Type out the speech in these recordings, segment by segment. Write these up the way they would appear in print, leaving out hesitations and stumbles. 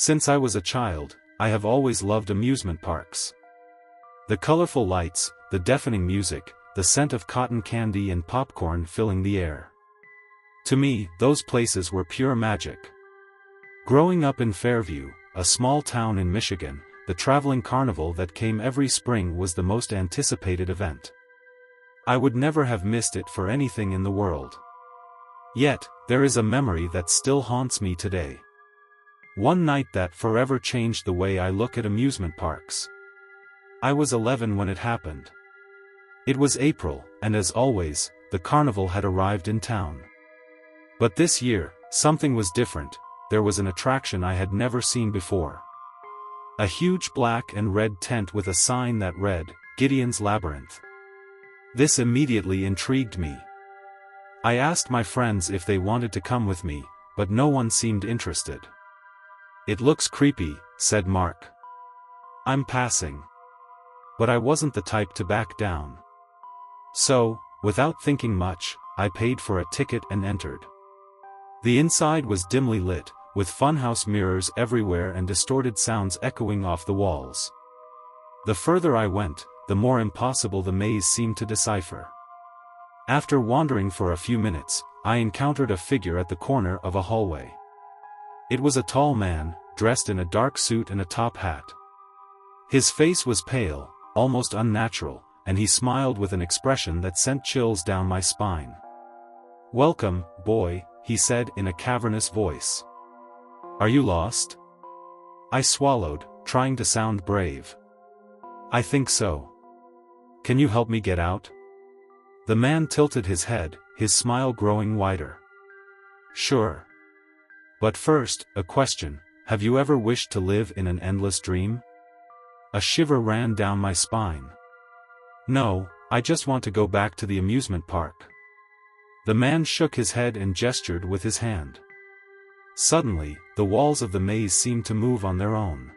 Since I was a child, I have always loved amusement parks. The colorful lights, the deafening music, the scent of cotton candy and popcorn filling the air. To me, those places were pure magic. Growing up in Fairview, a small town in Michigan, the traveling carnival that came every spring was the most anticipated event. I would never have missed it for anything in the world. Yet, there is a memory that still haunts me today. One night that forever changed the way I look at amusement parks. I was 11 when it happened. It was April, and as always, the carnival had arrived in town. But this year, something was different. There was an attraction I had never seen before. A huge black and red tent with a sign that read, "Gideon's Labyrinth." This immediately intrigued me. I asked my friends if they wanted to come with me, but no one seemed interested. "It looks creepy," said Mark. "I'm passing." But I wasn't the type to back down. So, without thinking much, I paid for a ticket and entered. The inside was dimly lit, with funhouse mirrors everywhere and distorted sounds echoing off the walls. The further I went, the more impossible the maze seemed to decipher. After wandering for a few minutes, I encountered a figure at the corner of a hallway. It was a tall man, dressed in a dark suit and a top hat. His face was pale, almost unnatural, and he smiled with an expression that sent chills down my spine. "Welcome, boy," he said in a cavernous voice. "Are you lost?" I swallowed, trying to sound brave. "I think so. Can you help me get out?" The man tilted his head, his smile growing wider. "Sure. But first, a question: have you ever wished to live in an endless dream?" A shiver ran down my spine. "No, I just want to go back to the amusement park." The man shook his head and gestured with his hand. Suddenly, the walls of the maze seemed to move on their own.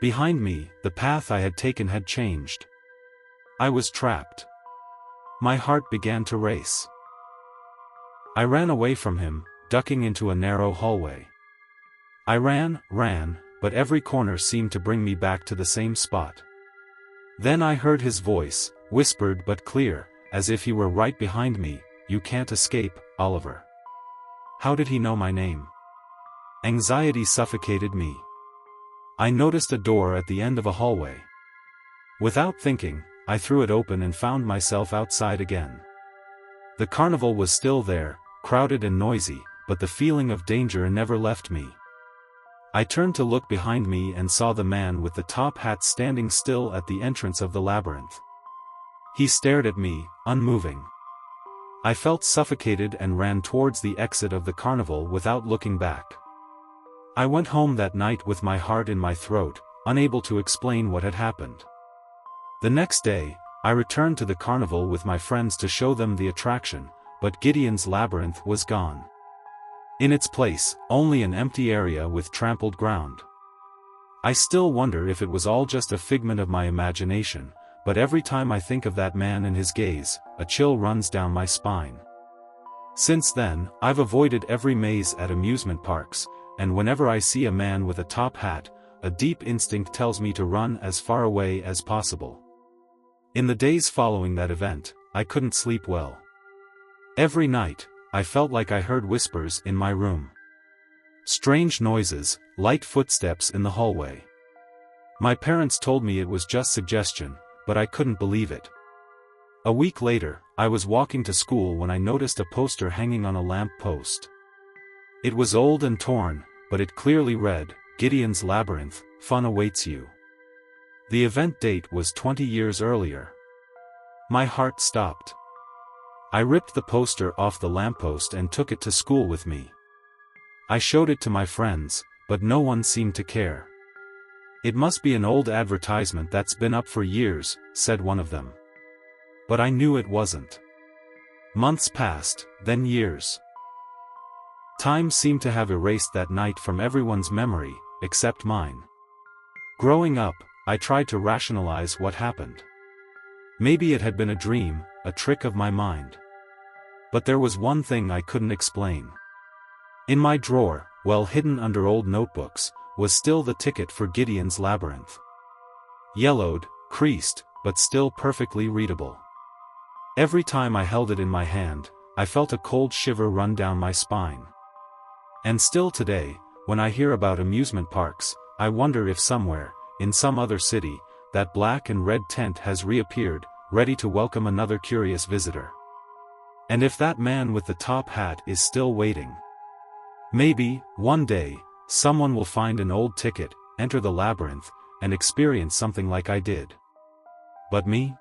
Behind me, the path I had taken had changed. I was trapped. My heart began to race. I ran away from him, ducking into a narrow hallway. I ran, but every corner seemed to bring me back to the same spot. Then I heard his voice, whispered but clear, as if he were right behind me, "You can't escape, Oliver." How did he know my name? Anxiety suffocated me. I noticed a door at the end of a hallway. Without thinking, I threw it open and found myself outside again. The carnival was still there, crowded and noisy, but the feeling of danger never left me. I turned to look behind me and saw the man with the top hat standing still at the entrance of the labyrinth. He stared at me, unmoving. I felt suffocated and ran towards the exit of the carnival without looking back. I went home that night with my heart in my throat, unable to explain what had happened. The next day, I returned to the carnival with my friends to show them the attraction, but Gideon's Labyrinth was gone. In its place, only an empty area with trampled ground. I still wonder if it was all just a figment of my imagination, but every time I think of that man and his gaze, a chill runs down my spine. Since then, I've avoided every maze at amusement parks, and whenever I see a man with a top hat, a deep instinct tells me to run as far away as possible. In the days following that event, I couldn't sleep well. Every night, I felt like I heard whispers in my room. Strange noises, light footsteps in the hallway. My parents told me it was just suggestion, but I couldn't believe it. A week later, I was walking to school when I noticed a poster hanging on a lamp post. It was old and torn, but it clearly read, "Gideon's Labyrinth, fun awaits you." The event date was 20 years earlier. My heart stopped. I ripped the poster off the lamppost and took it to school with me. I showed it to my friends, but no one seemed to care. "It must be an old advertisement that's been up for years," said one of them. But I knew it wasn't. Months passed, then years. Time seemed to have erased that night from everyone's memory, except mine. Growing up, I tried to rationalize what happened. Maybe it had been a dream, a trick of my mind. But there was one thing I couldn't explain. In my drawer, well hidden under old notebooks, was still the ticket for Gideon's labyrinth. Yellowed, creased, but still perfectly readable. Every time I held it in my hand, I felt a cold shiver run down my spine. And still today, when I hear about amusement parks, I wonder if somewhere, in some other city, that black and red tent has reappeared, ready to welcome another curious visitor. And if that man with the top hat is still waiting. Maybe, one day, someone will find an old ticket, enter the labyrinth, and experience something like I did. But me?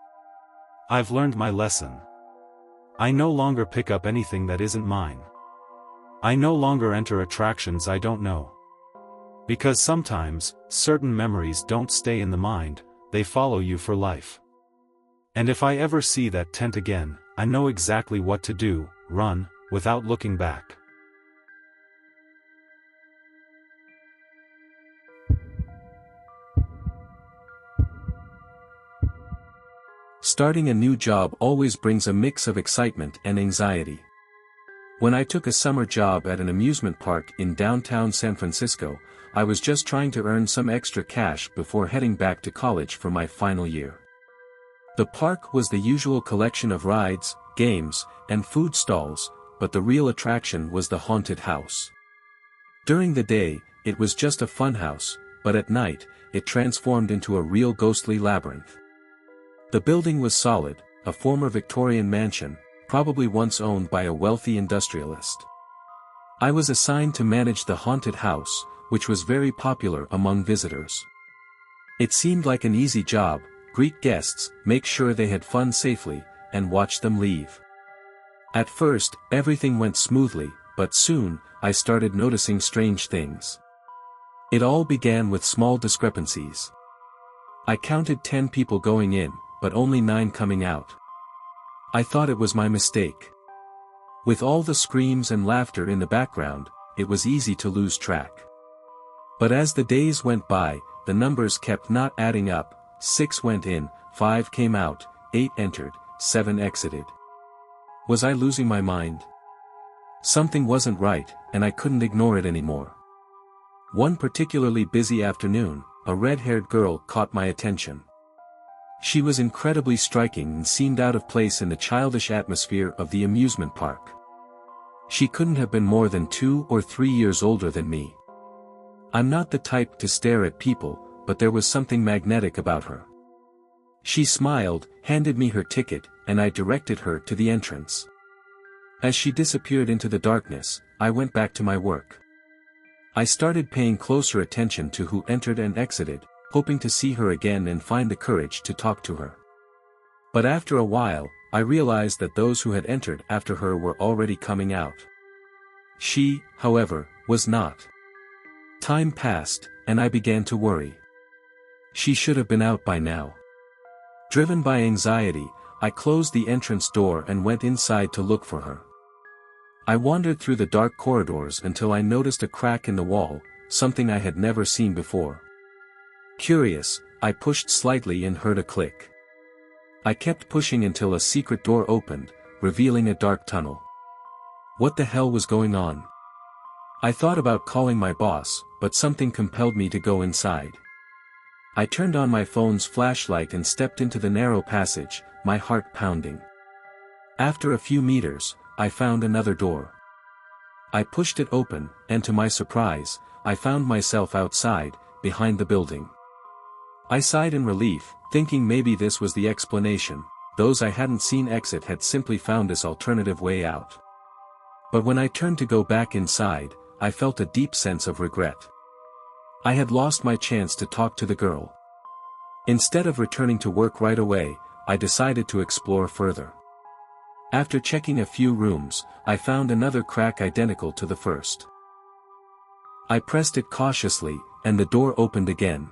I've learned my lesson. I no longer pick up anything that isn't mine. I no longer enter attractions I don't know. Because sometimes, certain memories don't stay in the mind, they follow you for life. And if I ever see that tent again, I know exactly what to do: run, without looking back. Starting a new job always brings a mix of excitement and anxiety. When I took a summer job at an amusement park in downtown San Francisco, I was just trying to earn some extra cash before heading back to college for my final year. The park was the usual collection of rides, games, and food stalls, but the real attraction was the haunted house. During the day, it was just a fun house, but at night, it transformed into a real ghostly labyrinth. The building was solid, a former Victorian mansion, probably once owned by a wealthy industrialist. I was assigned to manage the haunted house, which was very popular among visitors. It seemed like an easy job: greet guests, make sure they had fun safely, and watch them leave. At first, everything went smoothly, but soon, I started noticing strange things. It all began with small discrepancies. I counted 10 people going in, but only 9 coming out. I thought it was my mistake. With all the screams and laughter in the background, it was easy to lose track. But as the days went by, the numbers kept not adding up: 6 went in, 5 came out, 8 entered, 7 exited. Was I losing my mind? Something wasn't right, and I couldn't ignore it anymore. One particularly busy afternoon, a red-haired girl caught my attention. She was incredibly striking and seemed out of place in the childish atmosphere of the amusement park. She couldn't have been more than 2 or 3 years older than me. I'm not the type to stare at people, but there was something magnetic about her. She smiled, handed me her ticket, and I directed her to the entrance. As she disappeared into the darkness, I went back to my work. I started paying closer attention to who entered and exited, hoping to see her again and find the courage to talk to her. But after a while, I realized that those who had entered after her were already coming out. She, however, was not. Time passed, and I began to worry. She should have been out by now. Driven by anxiety, I closed the entrance door and went inside to look for her. I wandered through the dark corridors until I noticed a crack in the wall, something I had never seen before. Curious, I pushed slightly and heard a click. I kept pushing until a secret door opened, revealing a dark tunnel. What the hell was going on? I thought about calling my boss, but something compelled me to go inside. I turned on my phone's flashlight and stepped into the narrow passage, my heart pounding. After a few meters, I found another door. I pushed it open, and to my surprise, I found myself outside, behind the building. I sighed in relief, thinking maybe this was the explanation: those I hadn't seen exit had simply found this alternative way out. But when I turned to go back inside, I felt a deep sense of regret. I had lost my chance to talk to the girl. Instead of returning to work right away, I decided to explore further. After checking a few rooms, I found another crack identical to the first. I pressed it cautiously, and the door opened again.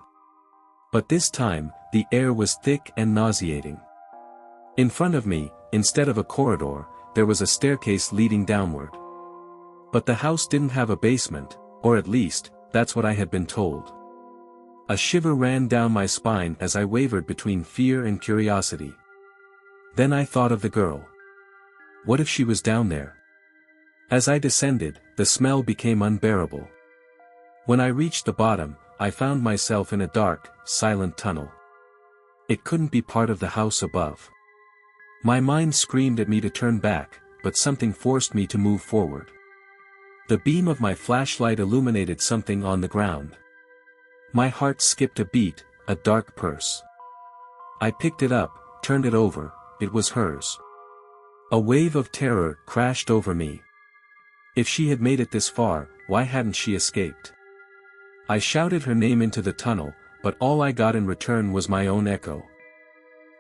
But this time, the air was thick and nauseating. In front of me, instead of a corridor, there was a staircase leading downward. But the house didn't have a basement, or at least, that's what I had been told. A shiver ran down my spine as I wavered between fear and curiosity. Then I thought of the girl. What if she was down there? As I descended, the smell became unbearable. When I reached the bottom, I found myself in a dark, silent tunnel. It couldn't be part of the house above. My mind screamed at me to turn back, but something forced me to move forward. The beam of my flashlight illuminated something on the ground. My heart skipped a beat, a dark purse. I picked it up, turned it over, it was hers. A wave of terror crashed over me. If she had made it this far, why hadn't she escaped? I shouted her name into the tunnel, but all I got in return was my own echo.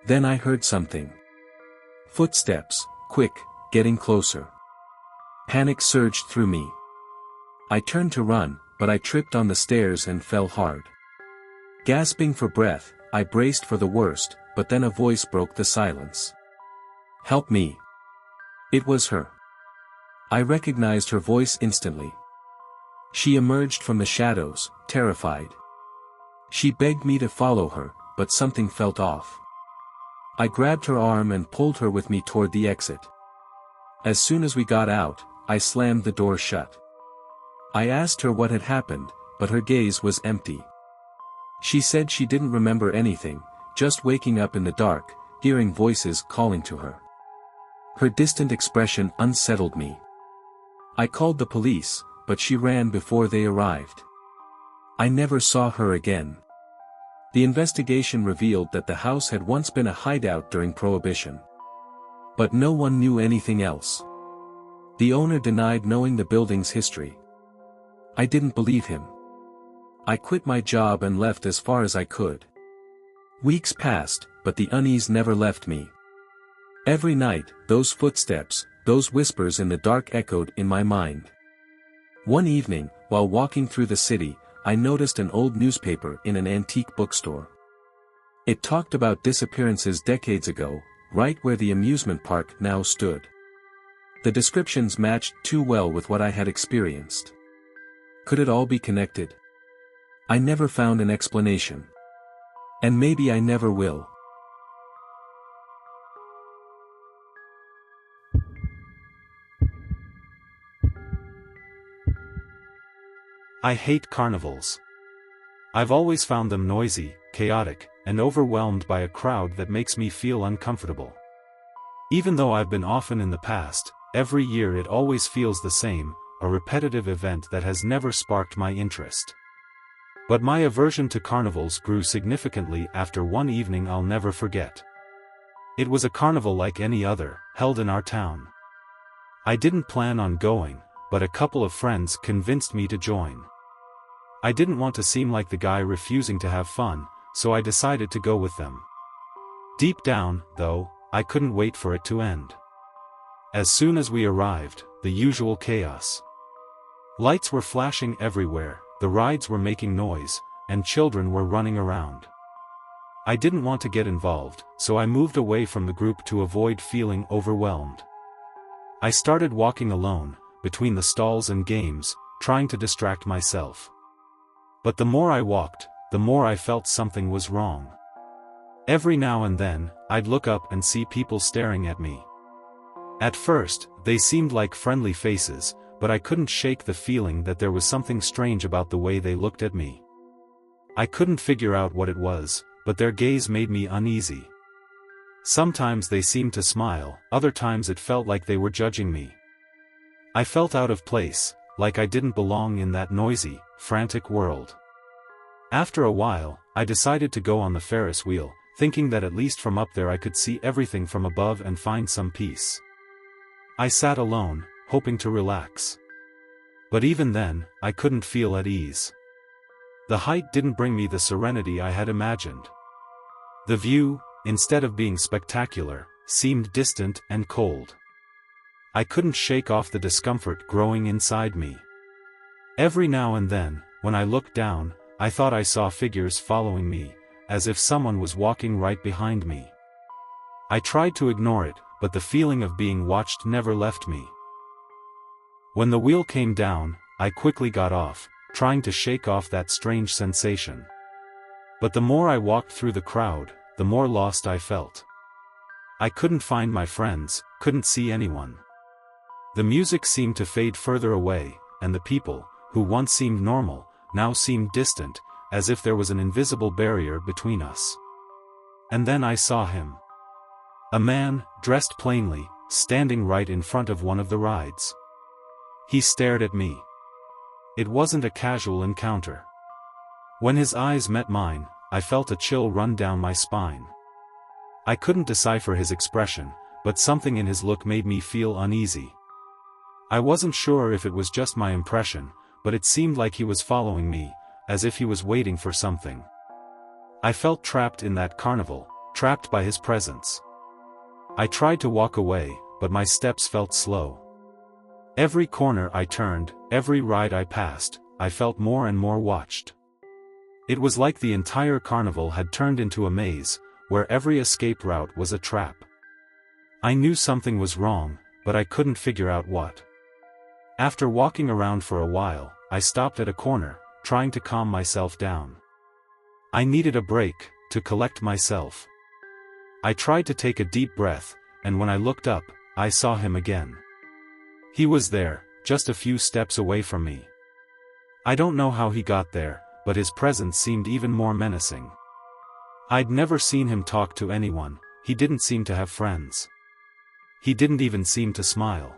Then I heard something. Footsteps, quick, getting closer. Panic surged through me. I turned to run, but I tripped on the stairs and fell hard. Gasping for breath, I braced for the worst, but then a voice broke the silence. "Help me." It was her. I recognized her voice instantly. She emerged from the shadows, terrified. She begged me to follow her, but something felt off. I grabbed her arm and pulled her with me toward the exit. As soon as we got out, I slammed the door shut. I asked her what had happened, but her gaze was empty. She said she didn't remember anything, just waking up in the dark, hearing voices calling to her. Her distant expression unsettled me. I called the police, but she ran before they arrived. I never saw her again. The investigation revealed that the house had once been a hideout during Prohibition. But no one knew anything else. The owner denied knowing the building's history. I didn't believe him. I quit my job and left as far as I could. Weeks passed, but the unease never left me. Every night, those footsteps, those whispers in the dark echoed in my mind. One evening, while walking through the city, I noticed an old newspaper in an antique bookstore. It talked about disappearances decades ago, right where the amusement park now stood. The descriptions matched too well with what I had experienced. Could it all be connected? I never found an explanation. And maybe I never will. I hate carnivals. I've always found them noisy, chaotic, and overwhelmed by a crowd that makes me feel uncomfortable. Even though I've been often in the past, every year it always feels the same, a repetitive event that has never sparked my interest. But my aversion to carnivals grew significantly after one evening I'll never forget. It was a carnival like any other, held in our town. I didn't plan on going, but a couple of friends convinced me to join. I didn't want to seem like the guy refusing to have fun, so I decided to go with them. Deep down, though, I couldn't wait for it to end. As soon as we arrived, the usual chaos. Lights were flashing everywhere, the rides were making noise, and children were running around. I didn't want to get involved, so I moved away from the group to avoid feeling overwhelmed. I started walking alone, between the stalls and games, trying to distract myself. But the more I walked, the more I felt something was wrong. Every now and then, I'd look up and see people staring at me. At first, they seemed like friendly faces, but I couldn't shake the feeling that there was something strange about the way they looked at me. I couldn't figure out what it was, but their gaze made me uneasy. Sometimes they seemed to smile, other times it felt like they were judging me. I felt out of place, like I didn't belong in that noisy, frantic world. After a while, I decided to go on the Ferris wheel, thinking that at least from up there I could see everything from above and find some peace. I sat alone, hoping to relax. But even then, I couldn't feel at ease. The height didn't bring me the serenity I had imagined. The view, instead of being spectacular, seemed distant and cold. I couldn't shake off the discomfort growing inside me. Every now and then, when I looked down, I thought I saw figures following me, as if someone was walking right behind me. I tried to ignore it, but the feeling of being watched never left me. When the wheel came down, I quickly got off, trying to shake off that strange sensation. But the more I walked through the crowd, the more lost I felt. I couldn't find my friends, couldn't see anyone. The music seemed to fade further away, and the people, who once seemed normal, now seemed distant, as if there was an invisible barrier between us. And then I saw him. A man, dressed plainly, standing right in front of one of the rides. He stared at me. It wasn't a casual encounter. When his eyes met mine, I felt a chill run down my spine. I couldn't decipher his expression, but something in his look made me feel uneasy. I wasn't sure if it was just my impression, but it seemed like he was following me, as if he was waiting for something. I felt trapped in that carnival, trapped by his presence. I tried to walk away, but my steps felt slow. Every corner I turned, every ride I passed, I felt more and more watched. It was like the entire carnival had turned into a maze, where every escape route was a trap. I knew something was wrong, but I couldn't figure out what. After walking around for a while, I stopped at a corner, trying to calm myself down. I needed a break, to collect myself. I tried to take a deep breath, and when I looked up, I saw him again. He was there, just a few steps away from me. I don't know how he got there, but his presence seemed even more menacing. I'd never seen him talk to anyone, he didn't seem to have friends. He didn't even seem to smile.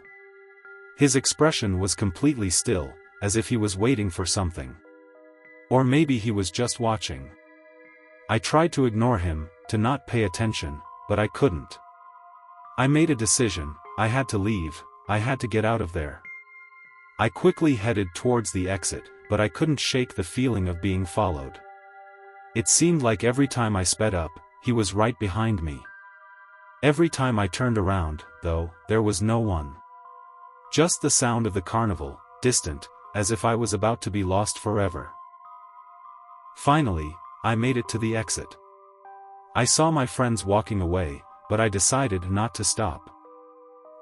His expression was completely still, as if he was waiting for something. Or maybe he was just watching. I tried to ignore him, to not pay attention, but I couldn't. I made a decision, I had to leave, I had to get out of there. I quickly headed towards the exit, but I couldn't shake the feeling of being followed. It seemed like every time I sped up, he was right behind me. Every time I turned around, though, there was no one. Just the sound of the carnival, distant, as if I was about to be lost forever. Finally, I made it to the exit. I saw my friends walking away, but I decided not to stop.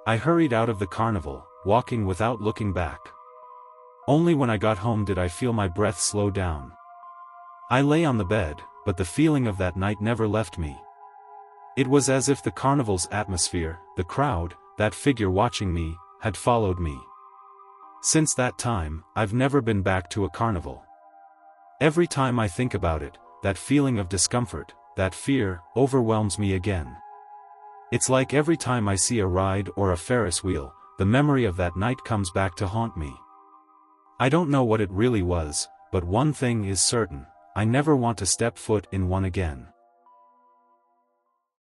I hurried out of the carnival, walking without looking back. Only when I got home did I feel my breath slow down. I lay on the bed, but the feeling of that night never left me. It was as if the carnival's atmosphere, the crowd, that figure watching me, had followed me. Since that time, I've never been back to a carnival. Every time I think about it, that feeling of discomfort, that fear, overwhelms me again. It's like every time I see a ride or a Ferris wheel, the memory of that night comes back to haunt me. I don't know what it really was, but one thing is certain, I never want to step foot in one again.